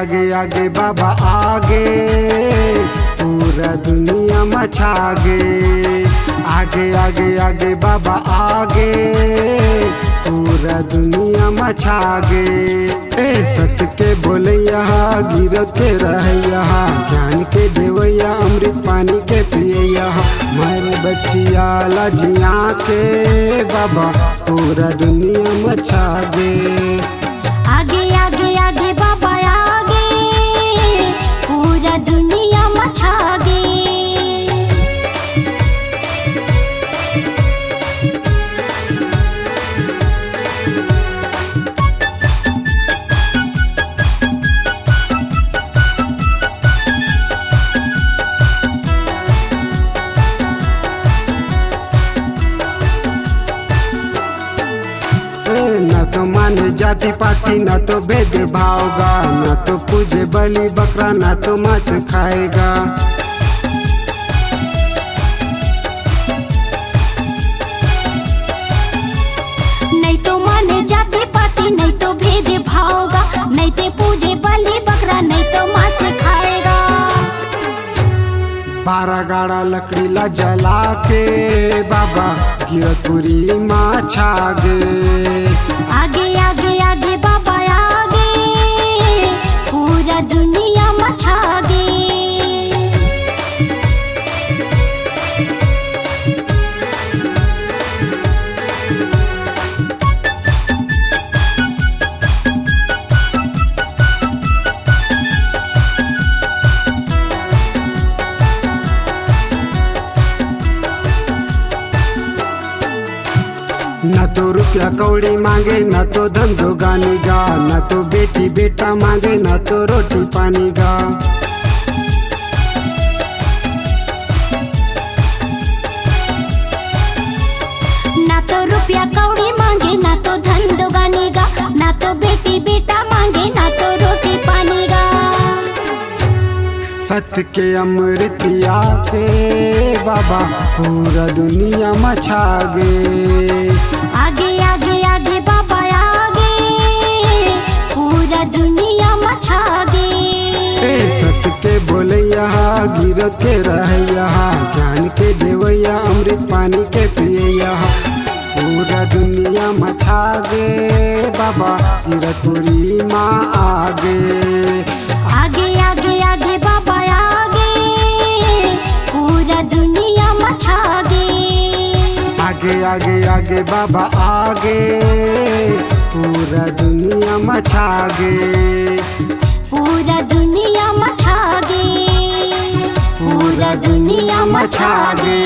आगे आगे बाबा आगे, पूरा दुनिया मचागे। आगे आगे आगे बाबा आगे, पूरा दुनिया मचागे। ए सच के बोलैया गिर के रहैया, ज्ञान के देवैया अमृत पानी के पियैया। मारे बच्चिया लजिया के बाबा पूरा दुनिया मचागे। आगे आगे आगे बाबा आगे, पूरा दुनिया मचागे। न तो माने जाति पाति, न तो भेद भावगा, न तो पूजे बलि बकरा, न तो मांस खाएगा। नहीं तो माने जाति पाति, नहीं तो भेद भावगा, नहीं तो पूजे बलि बकरा, नहीं तो मांस खाएगा। 12 गाड़ा लकड़ी ला जला के बाबा गिरपुरी माँ छागे। आगे आगे आगे बाबा आगे, पूरा दुनिया मचागे। न तो रुपया कौड़ी मांगे, न तो धंधो गानी गा, न तो बेटी बेटा मांगे, न तो रोटी पानी गा। ना तो रुपया कौड़ी मांगे, ना तो धन दोगानेगा, ना तो बेटी बेटा मांगे, ना तो रोटी पानी गा। सत्य के अमृत पिया के बाबा पूरा दुनिया मचागे। आगे आगे आगे बाबा आगे, पूरा दुनिया मचागे। ए सत्य के बोलैया गिर के रहैया, ज्ञान के देवैया अमृत पानी के पियैया। पूरा दुनिया मचागे बाबा गिरपुरी माँ आगे। आगे आगे आगे बाबा आगे, पूरा दुनिया मचागे। आगे आगे आगे बाबा आगे, पूरा दुनिया मचागे। पूरा दुनिया मचागे, पूरा दुनिया मचागे।